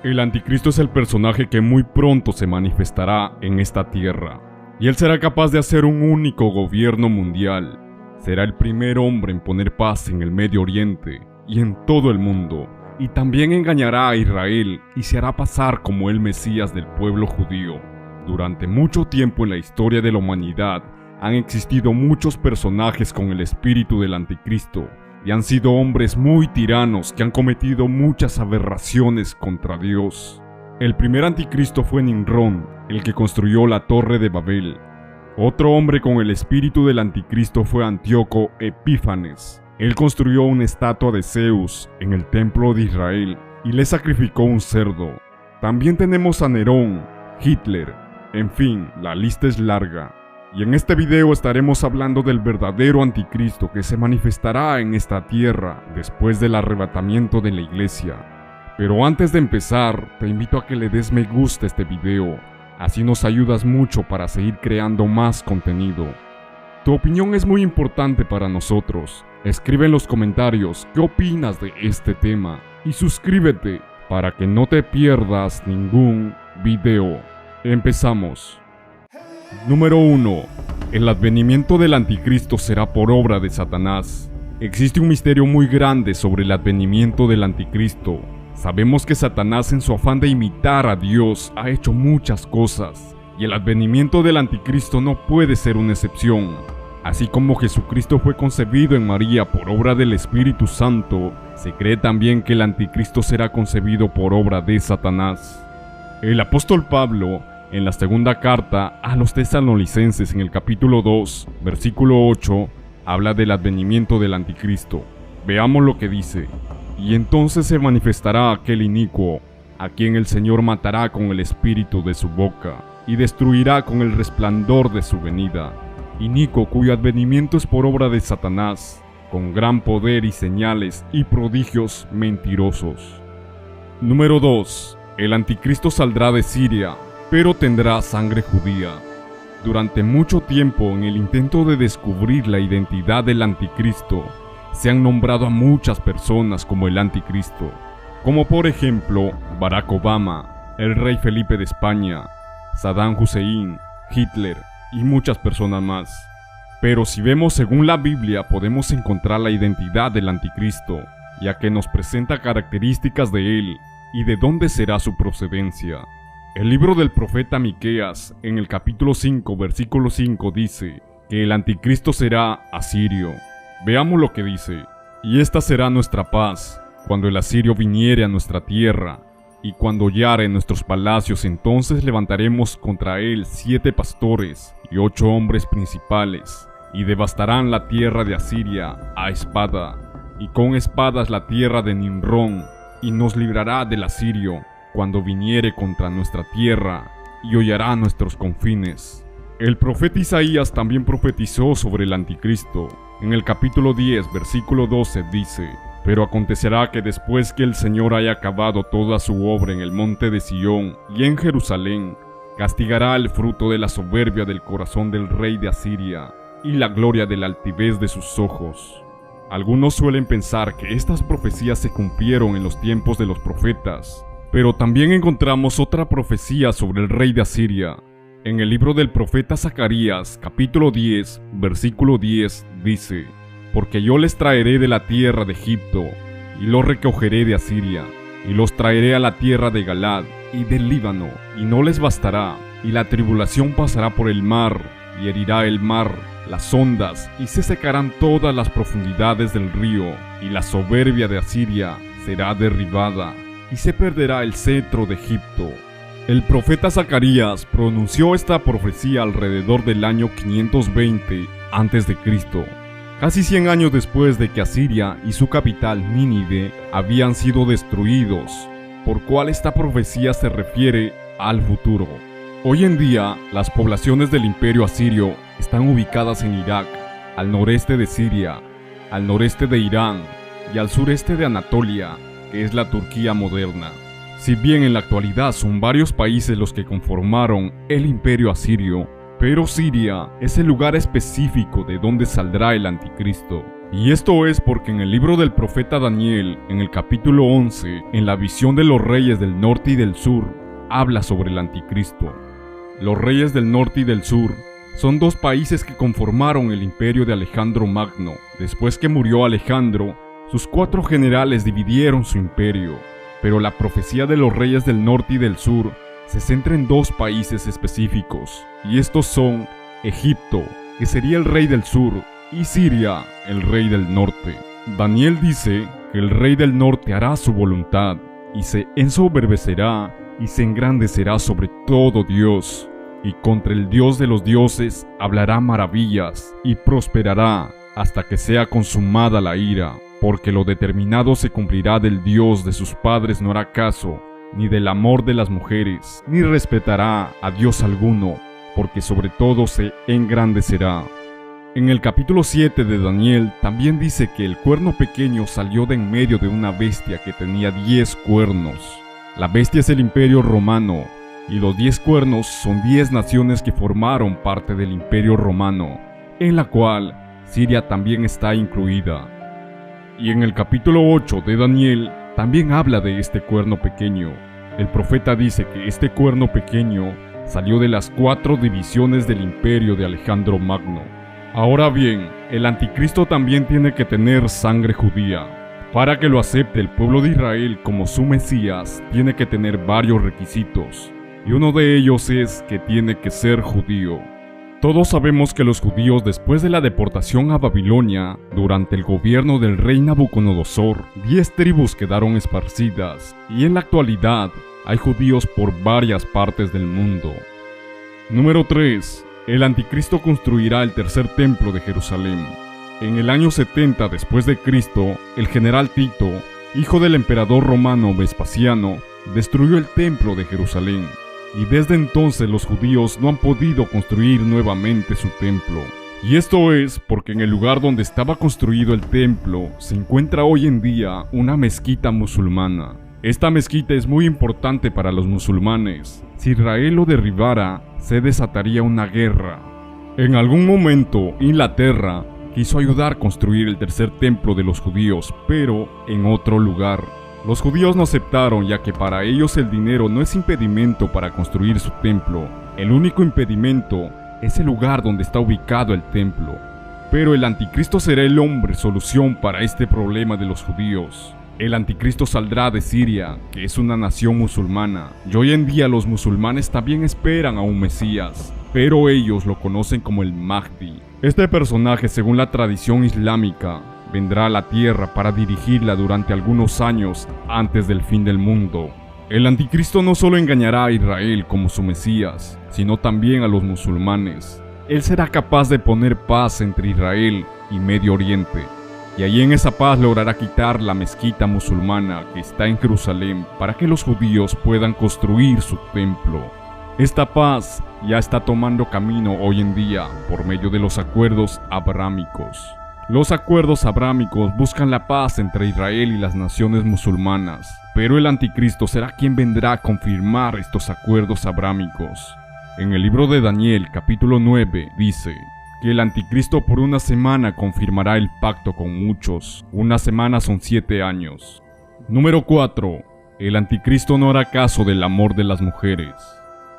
El anticristo es el personaje que muy pronto se manifestará en esta tierra, y él será capaz de hacer un único gobierno mundial. Será el primer hombre en poner paz en el Medio Oriente y en todo el mundo, y también engañará a Israel y se hará pasar como el Mesías del pueblo judío. Durante mucho tiempo en la historia de la humanidad han existido muchos personajes con el espíritu del anticristo, y han sido hombres muy tiranos que han cometido muchas aberraciones contra Dios. El primer anticristo fue Nimrod, el que construyó la Torre de Babel. Otro hombre con el espíritu del anticristo fue Antíoco Epífanes. Él construyó una estatua de Zeus en el templo de Israel y le sacrificó un cerdo. También tenemos a Nerón, Hitler, en fin, la lista es larga. Y en este video estaremos hablando del verdadero anticristo que se manifestará en esta tierra después del arrebatamiento de la iglesia. Pero antes de empezar, te invito a que le des me gusta a este video, así nos ayudas mucho para seguir creando más contenido. Tu opinión es muy importante para nosotros. Escribe en los comentarios qué opinas de este tema y suscríbete para que no te pierdas ningún video. Empezamos. Número 1. El advenimiento del anticristo será por obra de Satanás. Existe un misterio muy grande sobre el advenimiento del anticristo. Sabemos que Satanás, en su afán de imitar a Dios, ha hecho muchas cosas, y el advenimiento del anticristo no puede ser una excepción. Así como Jesucristo fue concebido en María por obra del Espíritu Santo, se cree también que el anticristo será concebido por obra de Satanás. El apóstol Pablo, en la segunda carta a los tesalonicenses, en el capítulo 2, versículo 8, habla del advenimiento del anticristo. Veamos lo que dice. Y entonces se manifestará aquel inicuo, a quien el Señor matará con el espíritu de su boca, y destruirá con el resplandor de su venida. Inicuo cuyo advenimiento es por obra de Satanás, con gran poder y señales y prodigios mentirosos. Número 2. El anticristo saldrá de Siria, pero tendrá sangre judía. Durante mucho tiempo, en el intento de descubrir la identidad del anticristo, se han nombrado a muchas personas como el anticristo, como por ejemplo Barack Obama, el rey Felipe de España, Saddam Hussein, Hitler y muchas personas más. Pero si vemos según la Biblia, podemos encontrar la identidad del anticristo, ya que nos presenta características de él y de dónde será su procedencia. El libro del profeta Miqueas, en el capítulo 5, versículo 5, dice que el anticristo será asirio. Veamos lo que dice. Y esta será nuestra paz, cuando el asirio viniere a nuestra tierra, y cuando hollare en nuestros palacios, entonces levantaremos contra él 7 pastores y 8 hombres principales, y devastarán la tierra de Asiria a espada, y con espadas la tierra de Nimrod, y nos librará del asirio, cuando viniere contra nuestra tierra y hollará nuestros confines. El profeta Isaías también profetizó sobre el anticristo. En el capítulo 10, versículo 12 dice: Pero acontecerá que después que el Señor haya acabado toda su obra en el monte de Sión y en Jerusalén, castigará el fruto de la soberbia del corazón del rey de Asiria y la gloria de la altivez de sus ojos. Algunos suelen pensar que estas profecías se cumplieron en los tiempos de los profetas, pero también encontramos otra profecía sobre el rey de Asiria. En el libro del profeta Zacarías, capítulo 10, versículo 10, dice: Porque yo les traeré de la tierra de Egipto, y los recogeré de Asiria, y los traeré a la tierra de Galad y del Líbano, y no les bastará, y la tribulación pasará por el mar, y herirá el mar, las ondas, y se secarán todas las profundidades del río, y la soberbia de Asiria será derribada, y se perderá el cetro de Egipto. El profeta Zacarías pronunció esta profecía alrededor del año 520 a.C., casi 100 años después de que Asiria y su capital Nínive habían sido destruidos, por cual esta profecía se refiere al futuro. Hoy en día, las poblaciones del imperio asirio están ubicadas en Irak, al noreste de Siria, al noreste de Irán y al sureste de Anatolia, que es la Turquía moderna. Si bien en la actualidad son varios países los que conformaron el imperio asirio, pero Siria es el lugar específico de donde saldrá el anticristo, Y esto es porque en el libro del profeta Daniel, en el capítulo 11, en la visión de los reyes del norte y del sur, habla sobre el anticristo. Los reyes del norte y del sur son dos países que conformaron el imperio de Alejandro Magno. Después que murió Alejandro, sus 4 generales dividieron su imperio, pero la profecía de los reyes del norte y del sur se centra en 2 países específicos, y estos son Egipto, que sería el rey del sur, y Siria, el rey del norte. Daniel dice que el rey del norte hará su voluntad, y se ensoberbecerá y se engrandecerá sobre todo Dios, y contra el Dios de los dioses hablará maravillas, y prosperará hasta que sea consumada la ira, porque lo determinado se cumplirá. Del Dios de sus padres no hará caso, ni del amor de las mujeres, ni respetará a Dios alguno, porque sobre todo se engrandecerá. En el capítulo 7 de Daniel también dice que el cuerno pequeño salió de en medio de una bestia que tenía 10 cuernos. La bestia es el imperio romano, y los 10 cuernos son 10 naciones que formaron parte del imperio romano, en la cual Siria también está incluida. Y en el capítulo 8 de Daniel también habla de este cuerno pequeño. El profeta dice que este cuerno pequeño salió de las 4 divisiones del imperio de Alejandro Magno. Ahora bien, el anticristo también tiene que tener sangre judía. Para que lo acepte el pueblo de Israel como su Mesías, tiene que tener varios requisitos, y uno de ellos es que tiene que ser judío. Todos sabemos que los judíos, después de la deportación a Babilonia, durante el gobierno del rey Nabucodonosor, 10 tribus quedaron esparcidas, y en la actualidad hay judíos por varias partes del mundo. Número 3. El anticristo construirá el tercer templo de Jerusalén. En el año 70 después de Cristo, el general Tito, hijo del emperador romano Vespasiano, destruyó el templo de Jerusalén, y desde entonces los judíos no han podido construir nuevamente su templo. Y esto es porque en el lugar donde estaba construido el templo se encuentra hoy en día una mezquita musulmana. Esta mezquita es muy importante para los musulmanes. Si Israel lo derribara, se desataría una guerra. En algún momento, Inglaterra quiso ayudar a construir el tercer templo de los judíos, pero en otro lugar. Los judíos no aceptaron, ya que para ellos el dinero no es impedimento para construir su templo. El único impedimento es el lugar donde está ubicado el templo. Pero el anticristo será el hombre solución para este problema de los judíos. El anticristo saldrá de Siria, que es una nación musulmana, y hoy en día los musulmanes también esperan a un Mesías, pero ellos lo conocen como el Mahdi. Este personaje, según la tradición islámica, vendrá a la tierra para dirigirla durante algunos años antes del fin del mundo. El anticristo no solo engañará a Israel como su Mesías, sino también a los musulmanes. Él será capaz de poner paz entre Israel y Medio Oriente. Y allí en esa paz logrará quitar la mezquita musulmana que está en Jerusalén para que los judíos puedan construir su templo. Esta paz ya está tomando camino hoy en día por medio de los acuerdos abrámicos. Los acuerdos abrámicos buscan la paz entre Israel y las naciones musulmanas, pero el anticristo será quien vendrá a confirmar estos acuerdos abrámicos. En el libro de Daniel, capítulo 9, dice que el anticristo por una semana confirmará el pacto con muchos. Una semana son 7 años. Número 4. El anticristo no hará caso del amor de las mujeres.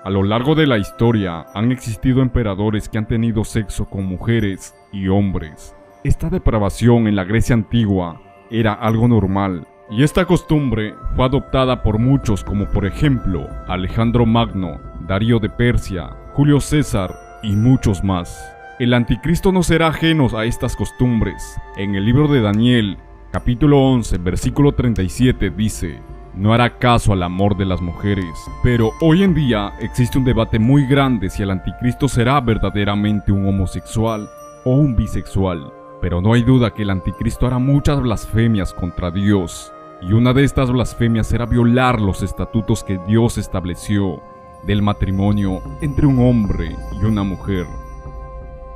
A lo largo de la historia han existido emperadores que han tenido sexo con mujeres y hombres. Esta depravación en la Grecia antigua era algo normal, y esta costumbre fue adoptada por muchos como por ejemplo Alejandro Magno, Darío de Persia, Julio César y muchos más. El anticristo no será ajeno a estas costumbres. En el libro de Daniel, capítulo 11, versículo 37 dice: no hará caso al amor de las mujeres. Pero hoy en día existe un debate muy grande si el anticristo será verdaderamente un homosexual o un bisexual. Pero no hay duda que el anticristo hará muchas blasfemias contra Dios, y una de estas blasfemias será violar los estatutos que Dios estableció del matrimonio entre un hombre y una mujer.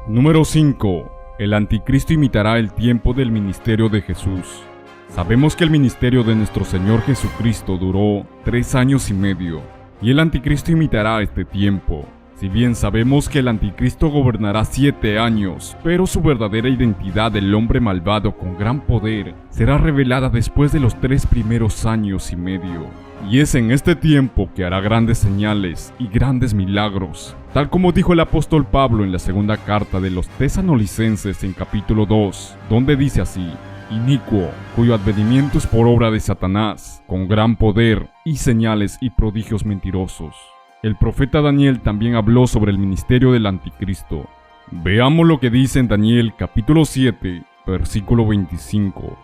Número 5. El anticristo imitará el tiempo del ministerio de Jesús. Sabemos que el ministerio de nuestro Señor Jesucristo duró 3 años y medio, y el anticristo imitará este tiempo. Si bien sabemos que el anticristo gobernará 7 años, pero su verdadera identidad del hombre malvado con gran poder será revelada después de los 3 primeros años y medio. Y es en este tiempo que hará grandes señales y grandes milagros, tal como dijo el apóstol Pablo en la segunda carta de los Tesalonicenses en capítulo 2, donde dice así: inicuo, cuyo advenimiento es por obra de Satanás, con gran poder y señales y prodigios mentirosos. El profeta Daniel también habló sobre el ministerio del anticristo. Veamos lo que dice en Daniel capítulo 7, versículo 25.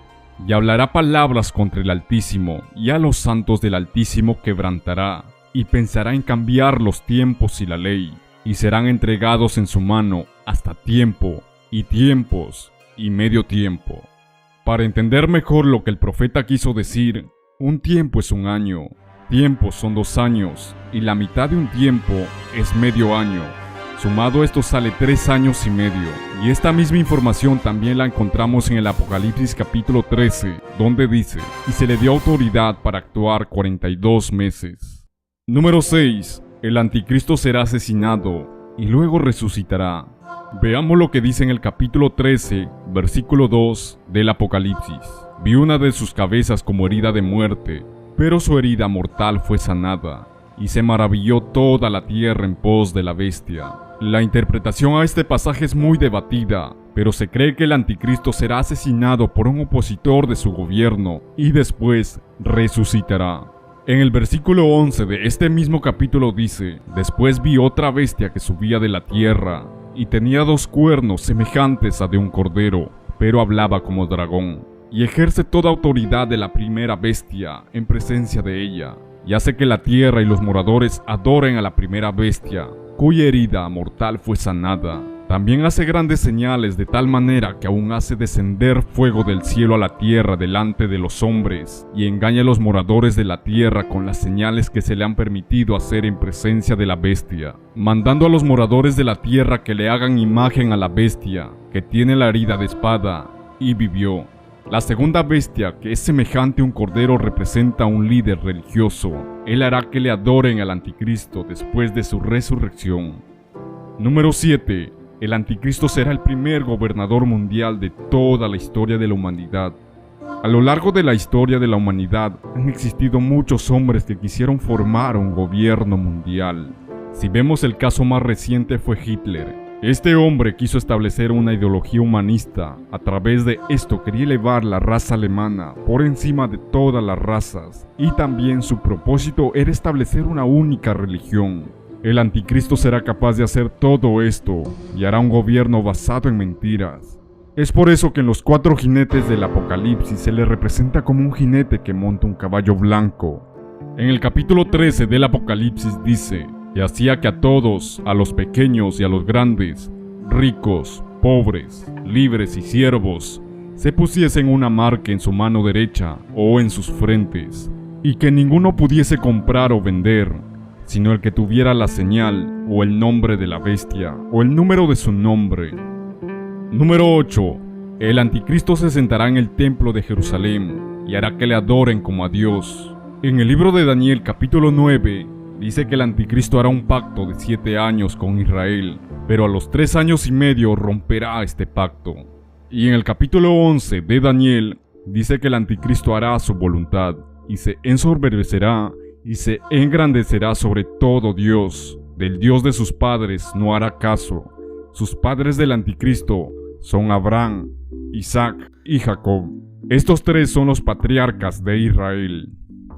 Y hablará palabras contra el Altísimo, y a los santos del Altísimo quebrantará, y pensará en cambiar los tiempos y la ley, y serán entregados en su mano hasta tiempo, y tiempos, y medio tiempo. Para entender mejor lo que el profeta quiso decir, un tiempo es un año, tiempos son 2 años, y la mitad de un tiempo es medio año. Sumado esto sale 3 años y medio, y esta misma información también la encontramos en el Apocalipsis capítulo 13, donde dice: y se le dio autoridad para actuar 42 meses. Número 6. El anticristo será asesinado, y luego resucitará. Veamos lo que dice en el capítulo 13, versículo 2 del Apocalipsis. Vi una de sus cabezas como herida de muerte, pero su herida mortal fue sanada, y se maravilló toda la tierra en pos de la bestia. La interpretación a este pasaje es muy debatida, pero se cree que el anticristo será asesinado por un opositor de su gobierno y después resucitará. En el versículo 11 de este mismo capítulo dice: después vi otra bestia que subía de la tierra, y tenía 2 cuernos semejantes a de un cordero, pero hablaba como dragón, y ejerce toda autoridad de la primera bestia en presencia de ella, y hace que la tierra y los moradores adoren a la primera bestia, cuya herida mortal fue sanada. También hace grandes señales de tal manera que aún hace descender fuego del cielo a la tierra delante de los hombres, y engaña a los moradores de la tierra con las señales que se le han permitido hacer en presencia de la bestia, mandando a los moradores de la tierra que le hagan imagen a la bestia, que tiene la herida de espada, y vivió. La segunda bestia, que es semejante a un cordero, representa a un líder religioso. Él hará que le adoren al anticristo después de su resurrección. Número 7. El anticristo será el primer gobernador mundial de toda la historia de la humanidad. A lo largo de la historia de la humanidad han existido muchos hombres que quisieron formar un gobierno mundial. Si vemos el caso más reciente fue Hitler. Este hombre quiso establecer una ideología humanista. A través de esto quería elevar la raza alemana por encima de todas las razas, y también su propósito era establecer una única religión. El anticristo será capaz de hacer todo esto y hará un gobierno basado en mentiras. Es por eso que en los 4 jinetes del Apocalipsis se le representa como un jinete que monta un caballo blanco. En el capítulo 13 del Apocalipsis dice: y hacía que a todos, a los pequeños y a los grandes, ricos, pobres, libres y siervos, se pusiesen una marca en su mano derecha o en sus frentes, y que ninguno pudiese comprar o vender, sino el que tuviera la señal o el nombre de la bestia o el número de su nombre. Número 8. El anticristo se sentará en el templo de Jerusalén y hará que le adoren como a Dios. En el libro de Daniel capítulo 9, dice que el anticristo hará un pacto de 7 años con Israel, pero a los 3 años y medio romperá este pacto. Y en el capítulo 11 de Daniel, dice que el anticristo hará su voluntad, y se ensoberbecerá, y se engrandecerá sobre todo Dios. Del Dios de sus padres no hará caso. Sus padres del anticristo son Abraham, Isaac y Jacob. Estos 3 son los patriarcas de Israel.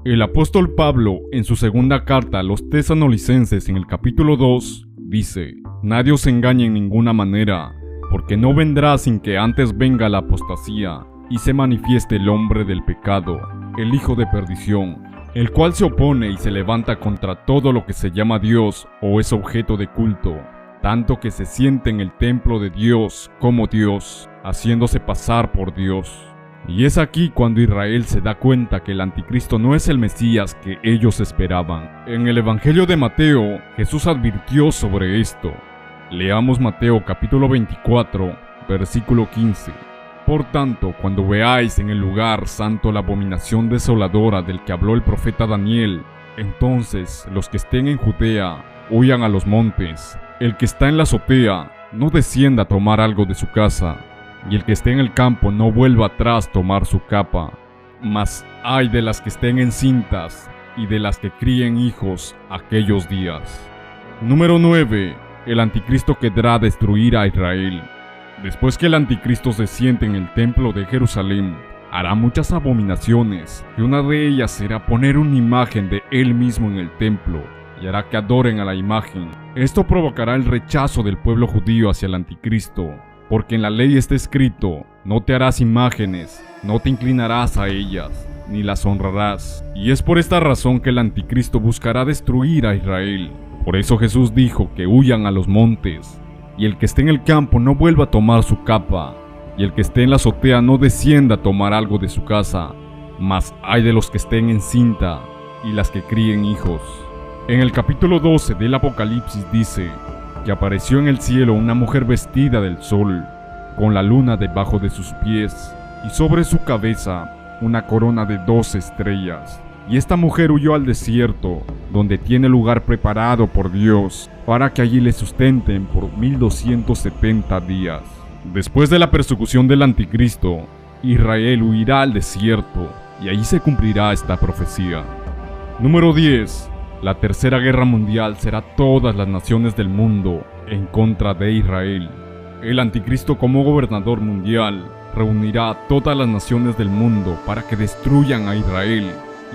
El apóstol Pablo, en su segunda carta a los Tesalonicenses en el capítulo 2, dice: nadie os engañe en ninguna manera, porque no vendrá sin que antes venga la apostasía, y se manifieste el hombre del pecado, el hijo de perdición, el cual se opone y se levanta contra todo lo que se llama Dios o es objeto de culto, tanto que se siente en el templo de Dios como Dios, haciéndose pasar por Dios. Y es aquí cuando Israel se da cuenta que el anticristo no es el Mesías que ellos esperaban. En el Evangelio de Mateo, Jesús advirtió sobre esto. Leamos Mateo capítulo 24, versículo 15. Por tanto, cuando veáis en el lugar santo la abominación desoladora del que habló el profeta Daniel, entonces los que estén en Judea huyan a los montes. El que está en la azotea, no descienda a tomar algo de su casa, y el que esté en el campo no vuelva atrás a tomar su capa. Mas ay de las que estén encintas y de las que críen hijos aquellos días. Número 9. El anticristo querrá destruir a Israel. Después que el anticristo se siente en el templo de Jerusalén, hará muchas abominaciones, y una de ellas será poner una imagen de él mismo en el templo, y hará que adoren a la imagen. Esto provocará el rechazo del pueblo judío hacia el anticristo, porque en la ley está escrito: no te harás imágenes, no te inclinarás a ellas, ni las honrarás. Y es por esta razón que el anticristo buscará destruir a Israel. Por eso Jesús dijo que huyan a los montes, y el que esté en el campo no vuelva a tomar su capa, y el que esté en la azotea no descienda a tomar algo de su casa, mas ay de los que estén encinta y las que críen hijos. En el capítulo 12 del Apocalipsis dice que apareció en el cielo una mujer vestida del sol, con la luna debajo de sus pies, y sobre su cabeza una corona de 12 estrellas. Y esta mujer huyó al desierto, donde tiene lugar preparado por Dios, para que allí le sustenten por 1270 días. Después de la persecución del anticristo, Israel huirá al desierto, y ahí se cumplirá esta profecía. Número 10. La tercera guerra mundial será todas las naciones del mundo en contra de Israel. El anticristo, como gobernador mundial, reunirá a todas las naciones del mundo para que destruyan a Israel,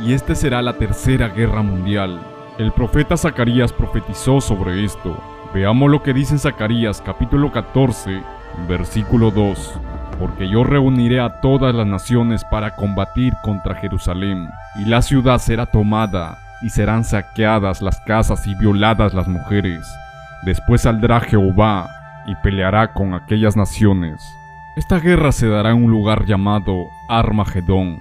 y esta será la tercera guerra mundial. El profeta Zacarías profetizó sobre esto. Veamos lo que dice en Zacarías capítulo 14, versículo 2. Porque yo reuniré a todas las naciones para combatir contra Jerusalén, y la ciudad será tomada, y serán saqueadas las casas y violadas las mujeres. Después saldrá Jehová y peleará con aquellas naciones. Esta guerra se dará en un lugar llamado Armagedón.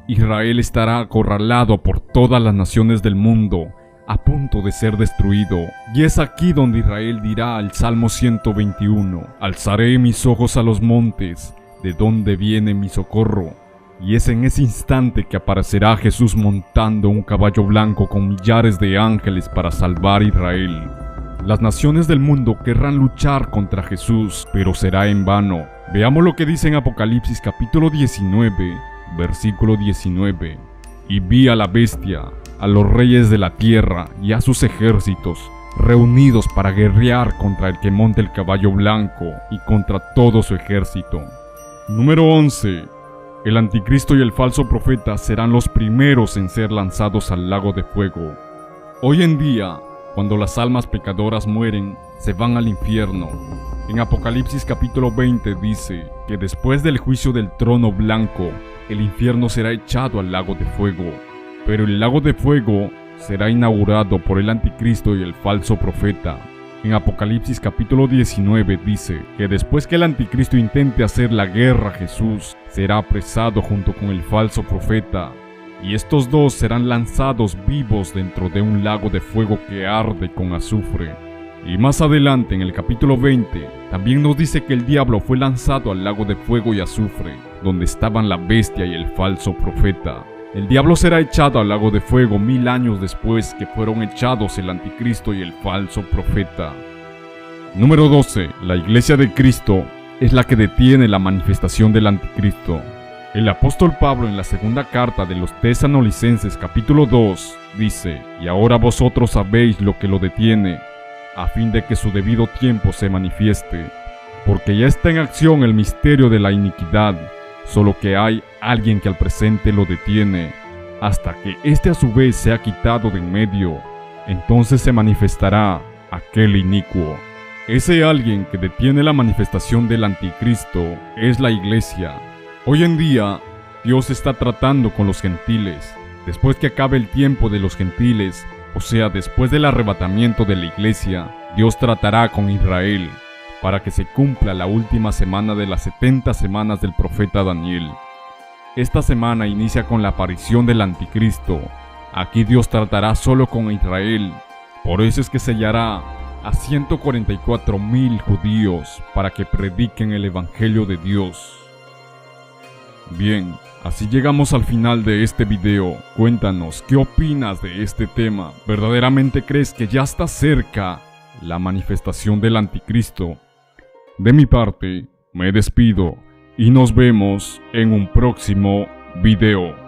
Israel estará acorralado por todas las naciones del mundo, a punto de ser destruido. Y es aquí donde Israel dirá al Salmo 121: alzaré mis ojos a los montes, ¿de dónde viene mi socorro? Y es en ese instante que aparecerá Jesús montando un caballo blanco con millares de ángeles para salvar a Israel. Las naciones del mundo querrán luchar contra Jesús, pero será en vano. Veamos lo que dice en Apocalipsis capítulo 19, versículo 19. Y vi a la bestia, a los reyes de la tierra y a sus ejércitos, reunidos para guerrear contra el que monta el caballo blanco y contra todo su ejército. Número 11. El anticristo y el falso profeta serán los primeros en ser lanzados al lago de fuego. Hoy en día, cuando las almas pecadoras mueren, se van al infierno. En Apocalipsis capítulo 20 dice que después del juicio del trono blanco, el infierno será echado al lago de fuego. Pero el lago de fuego será inaugurado por el anticristo y el falso profeta. En Apocalipsis capítulo 19 dice que después que el anticristo intente hacer la guerra a Jesús, será apresado junto con el falso profeta, y estos dos serán lanzados vivos dentro de un lago de fuego que arde con azufre. Y más adelante en el capítulo 20 también nos dice que el diablo fue lanzado al lago de fuego y azufre, donde estaban la bestia y el falso profeta. El diablo será echado al lago de fuego 1000 años después que fueron echados el anticristo y el falso profeta. Número 12. La iglesia de Cristo es la que detiene la manifestación del anticristo. El apóstol Pablo en la segunda carta de los Tesalonicenses capítulo 2 dice: y ahora vosotros sabéis lo que lo detiene, a fin de que su debido tiempo se manifieste, porque ya está en acción el misterio de la iniquidad, solo que hay alguien que al presente lo detiene, hasta que éste a su vez sea quitado de en medio. Entonces se manifestará aquel inicuo. Ese alguien que detiene la manifestación del anticristo es la iglesia. Hoy en día, Dios está tratando con los gentiles. Después que acabe el tiempo de los gentiles, o sea, después del arrebatamiento de la iglesia, Dios tratará con Israel, para que se cumpla la última semana de las 70 semanas del profeta Daniel. Esta semana inicia con la aparición del anticristo. Aquí Dios tratará solo con Israel. Por eso es que sellará a 144,000 judíos para que prediquen el evangelio de Dios. Bien, así llegamos al final de este video. Cuéntanos, ¿qué opinas de este tema? ¿Verdaderamente crees que ya está cerca la manifestación del anticristo? De mi parte, me despido y nos vemos en un próximo video.